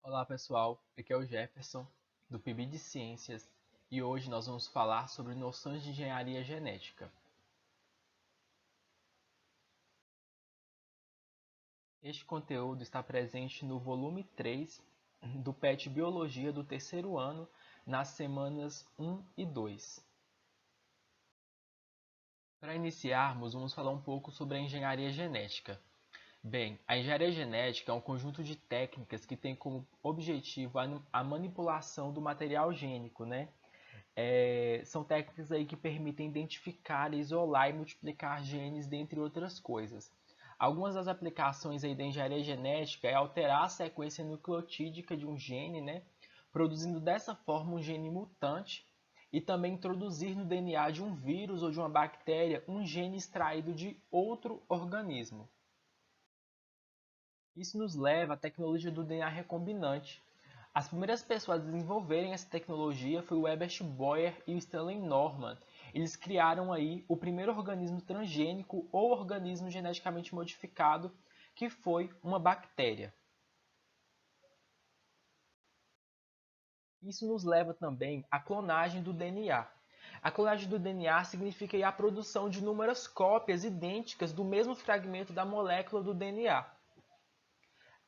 Olá pessoal, aqui é o Jefferson do PIB de Ciências e hoje nós vamos falar sobre noções de engenharia genética. Este conteúdo está presente no volume 3 do PET Biologia do terceiro ano, nas semanas 1 e 2. Para iniciarmos, vamos falar um pouco sobre a engenharia genética. Bem, a engenharia genética é um conjunto de técnicas que tem como objetivo a manipulação do material gênico, né? São técnicas aí que permitem identificar, isolar e multiplicar genes, dentre outras coisas. Algumas das aplicações aí da engenharia genética é alterar a sequência nucleotídica de um gene, né, produzindo dessa forma um gene mutante, e também introduzir no DNA de um vírus ou de uma bactéria um gene extraído de outro organismo. Isso nos leva à tecnologia do DNA recombinante. As primeiras pessoas a desenvolverem essa tecnologia foi o Herbert Boyer e o Stanley Norman. Eles criaram aí o primeiro organismo transgênico ou organismo geneticamente modificado, que foi uma bactéria. Isso nos leva também à clonagem do DNA. A clonagem do DNA significa a produção de inúmeras cópias idênticas do mesmo fragmento da molécula do DNA.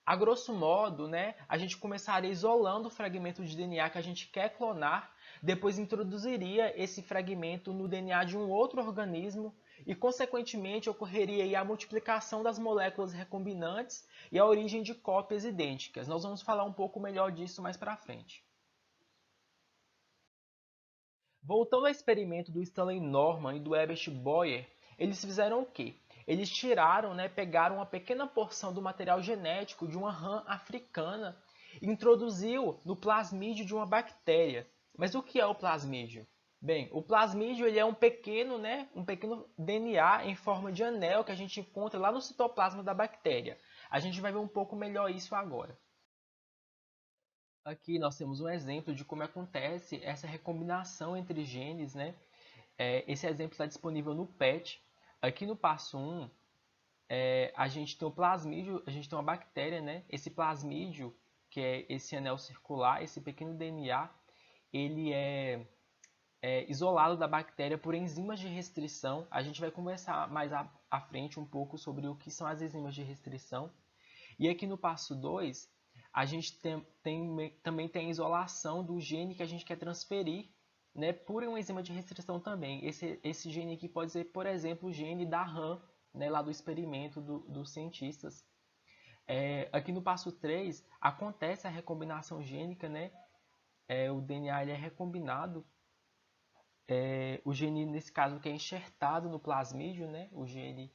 A grosso modo, né, a gente começaria isolando o fragmento de DNA que a gente quer clonar, depois introduziria esse fragmento no DNA de um outro organismo e, consequentemente, ocorreria a multiplicação das moléculas recombinantes e a origem de cópias idênticas. Nós vamos falar um pouco melhor disso mais para frente. Voltando ao experimento do Stanley Norman e do Herbert Boyer, eles fizeram o quê? Eles tiraram, né, pegaram uma pequena porção do material genético de uma rã africana e introduziu no plasmídio de uma bactéria. Mas o que é o plasmídio? Bem, o plasmídio ele é um pequeno DNA em forma de anel que a gente encontra lá no citoplasma da bactéria. A gente vai ver um pouco melhor isso agora. Aqui nós temos um exemplo de como acontece essa recombinação entre genes, né? Esse exemplo está disponível no PET. Aqui no passo 1, a gente tem o plasmídio, a gente tem uma bactéria, né? Esse plasmídio, que é esse anel circular, esse pequeno DNA, ele é isolado da bactéria por enzimas de restrição. A gente vai conversar mais à frente um pouco sobre o que são as enzimas de restrição. E aqui no passo 2, a gente também tem a isolação do gene que a gente quer transferir, né, por uma enzima de restrição também. Esse gene aqui pode ser, por exemplo, o gene da RAM, né, lá do experimento dos cientistas. Aqui no passo 3 acontece a recombinação gênica, né? O DNA ele é recombinado. O gene, nesse caso, que é enxertado no plasmídio, né? O gene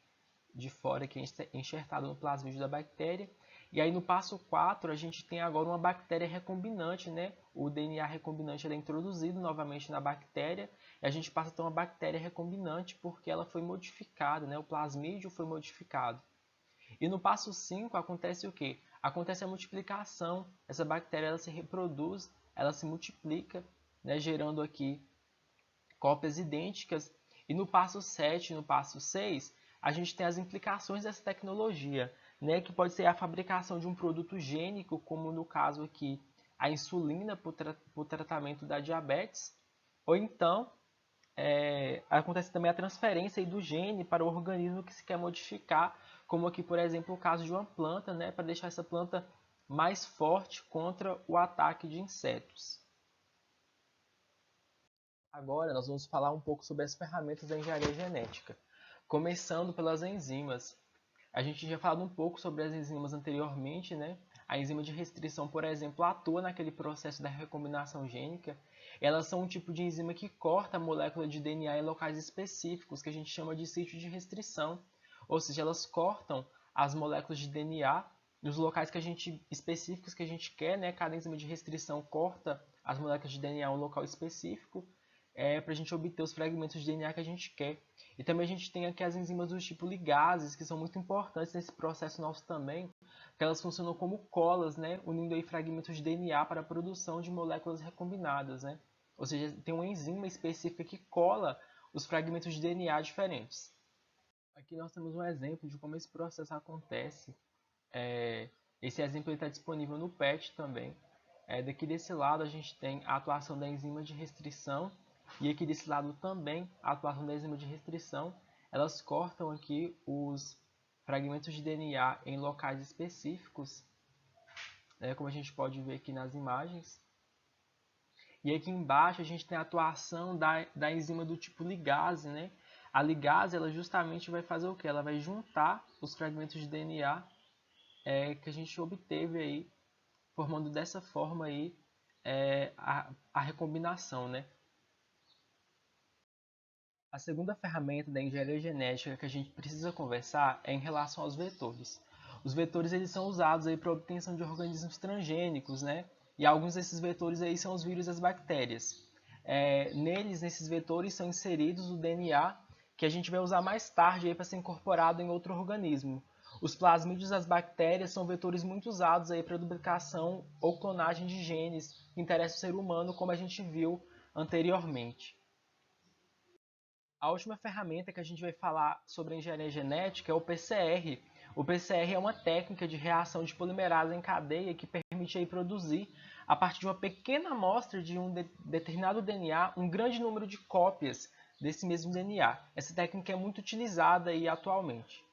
de fora que é enxertado no plasmídio da bactéria. E aí no passo 4 a gente tem agora uma bactéria recombinante, né? O DNA recombinante é introduzido novamente na bactéria e a gente passa a ter uma bactéria recombinante porque ela foi modificada, né? O plasmídio foi modificado. E no passo 5 acontece o quê? Acontece a multiplicação. Essa bactéria ela se reproduz, ela se multiplica, né? Gerando aqui cópias idênticas. E no passo 7, no passo 6, a gente tem as implicações dessa tecnologia, né, que pode ser a fabricação de um produto gênico, como no caso aqui a insulina para o tratamento da diabetes, ou então acontece também a transferência do gene para o organismo que se quer modificar, como aqui, por exemplo, o caso de uma planta, né, para deixar essa planta mais forte contra o ataque de insetos. Agora nós vamos falar um pouco sobre as ferramentas da engenharia genética, começando pelas enzimas. A gente já falou um pouco sobre as enzimas anteriormente, né? A enzima de restrição, por exemplo, atua naquele processo da recombinação gênica. Elas são um tipo de enzima que corta a molécula de DNA em locais específicos, que a gente chama de sítio de restrição. Ou seja, elas cortam as moléculas de DNA nos locais que a gente específicos que a gente quer, né? Cada enzima de restrição corta as moléculas de DNA em um local específico para a gente obter os fragmentos de DNA que a gente quer. E também a gente tem aqui as enzimas do tipo ligases, que são muito importantes nesse processo nosso também, porque elas funcionam como colas, né, unindo aí fragmentos de DNA para a produção de moléculas recombinadas, né? Ou seja, tem uma enzima específica que cola os fragmentos de DNA diferentes. Aqui nós temos um exemplo de como esse processo acontece Esse exemplo está disponível no PET também. Daqui desse lado a gente tem a atuação da enzima de restrição e aqui desse lado também a atuação da enzima de restrição. Elas cortam aqui os fragmentos de DNA em locais específicos, como a gente pode ver aqui nas imagens. E aqui embaixo a gente tem a atuação da enzima do tipo ligase, né? A ligase ela justamente vai fazer o que? Ela vai juntar os fragmentos de DNA que a gente obteve aí, formando dessa forma aí a recombinação, né? A segunda ferramenta da engenharia genética que a gente precisa conversar é em relação aos vetores. Os vetores eles são usados aí para a obtenção de organismos transgênicos, né? E alguns desses vetores aí são os vírus e as bactérias. Nesses vetores são inseridos o DNA que a gente vai usar mais tarde para ser incorporado em outro organismo. Os plasmídeos das bactérias são vetores muito usados aí para a duplicação ou clonagem de genes que interessam o ser humano, como a gente viu anteriormente. A última ferramenta que a gente vai falar sobre engenharia genética é o PCR. O PCR é uma técnica de reação de polimerase em cadeia que permite aí produzir, a partir de uma pequena amostra de um determinado DNA, um grande número de cópias desse mesmo DNA. Essa técnica é muito utilizada aí atualmente.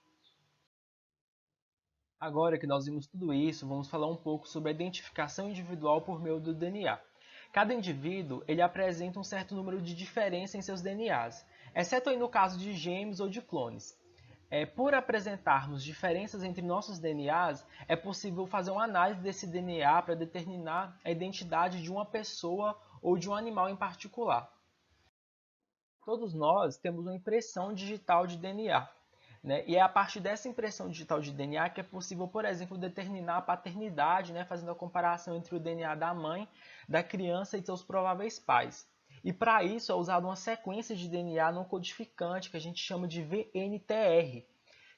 Agora que nós vimos tudo isso, vamos falar um pouco sobre a identificação individual por meio do DNA. Cada indivíduo ele apresenta um certo número de diferenças em seus DNAs, exceto aí no caso de gêmeos ou de clones. Por apresentarmos diferenças entre nossos DNAs, é possível fazer uma análise desse DNA para determinar a identidade de uma pessoa ou de um animal em particular. Todos nós temos uma impressão digital de DNA. Né? E é a partir dessa impressão digital de DNA que é possível, por exemplo, determinar a paternidade, né? Fazendo a comparação entre o DNA da mãe, da criança e seus prováveis pais. E para isso é usada uma sequência de DNA não codificante que a gente chama de VNTR.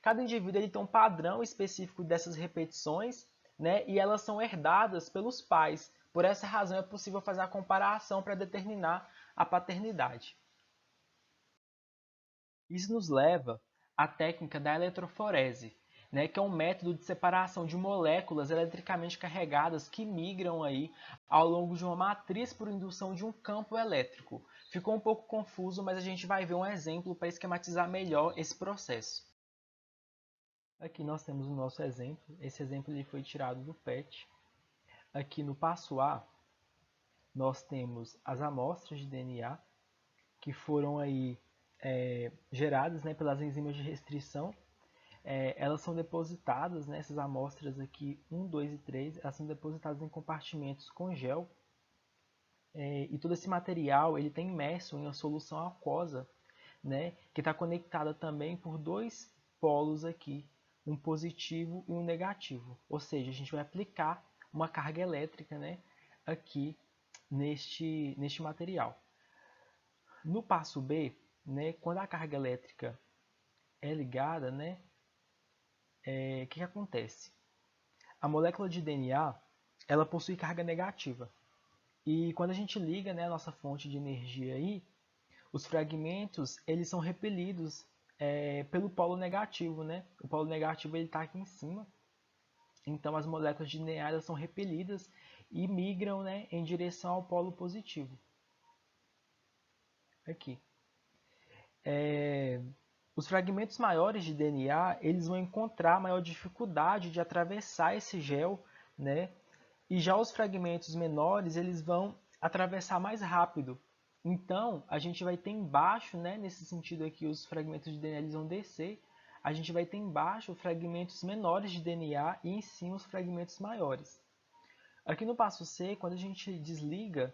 Cada indivíduo ele tem um padrão específico dessas repetições, né? E elas são herdadas pelos pais. Por essa razão é possível fazer a comparação para determinar a paternidade. Isso nos leva à técnica da eletroforese, né, que é um método de separação de moléculas eletricamente carregadas que migram aí ao longo de uma matriz por indução de um campo elétrico. Ficou um pouco confuso, mas a gente vai ver um exemplo para esquematizar melhor esse processo. Aqui nós temos o nosso exemplo. Esse exemplo ele foi tirado do PET. Aqui no passo A, nós temos as amostras de DNA que foram aí geradas, né, pelas enzimas de restrição. Elas são depositadas, né, essas amostras aqui, 1, 2 e 3, elas são depositadas em compartimentos com gel. E todo esse material ele está imerso em uma solução aquosa, né, que está conectada também por dois polos aqui, um positivo e um negativo. Ou seja, a gente vai aplicar uma carga elétrica, né, aqui neste material. No passo B, né, quando a carga elétrica é ligada, né, que acontece? A molécula de DNA ela possui carga negativa. E quando a gente liga, né, a nossa fonte de energia aí, os fragmentos eles são repelidos pelo polo negativo. Né? O polo negativo está aqui em cima. Então as moléculas de DNA elas são repelidas e migram, né, em direção ao polo positivo. Aqui. Os fragmentos maiores de DNA eles vão encontrar maior dificuldade de atravessar esse gel, né? E já os fragmentos menores eles vão atravessar mais rápido. Então a gente vai ter embaixo, né, nesse sentido aqui, os fragmentos de DNA eles vão descer. A gente vai ter embaixo fragmentos menores de DNA e em cima os fragmentos maiores. Aqui no passo C, quando a gente desliga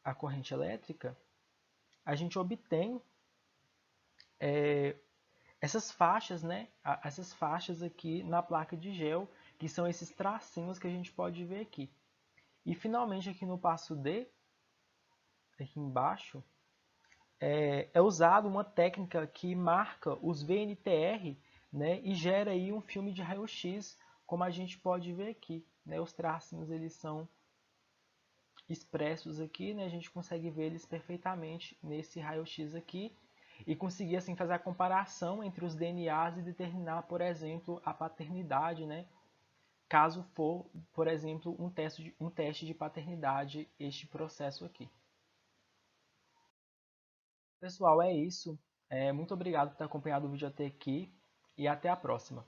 a corrente elétrica, a gente obtém essas faixas, né? Essas faixas aqui na placa de gel, que são esses tracinhos que a gente pode ver aqui. E finalmente aqui no passo D, aqui embaixo, é usado uma técnica que marca os VNTR, né? E gera aí um filme de raio-x, como a gente pode ver aqui. Né? Os tracinhos eles são expressos aqui, né? A gente consegue ver eles perfeitamente nesse raio-x aqui e conseguir assim fazer a comparação entre os DNAs e determinar, por exemplo, a paternidade, né? caso for, por exemplo, um teste de paternidade, este processo aqui. Pessoal, é isso. Muito obrigado por ter acompanhado o vídeo até aqui e até a próxima.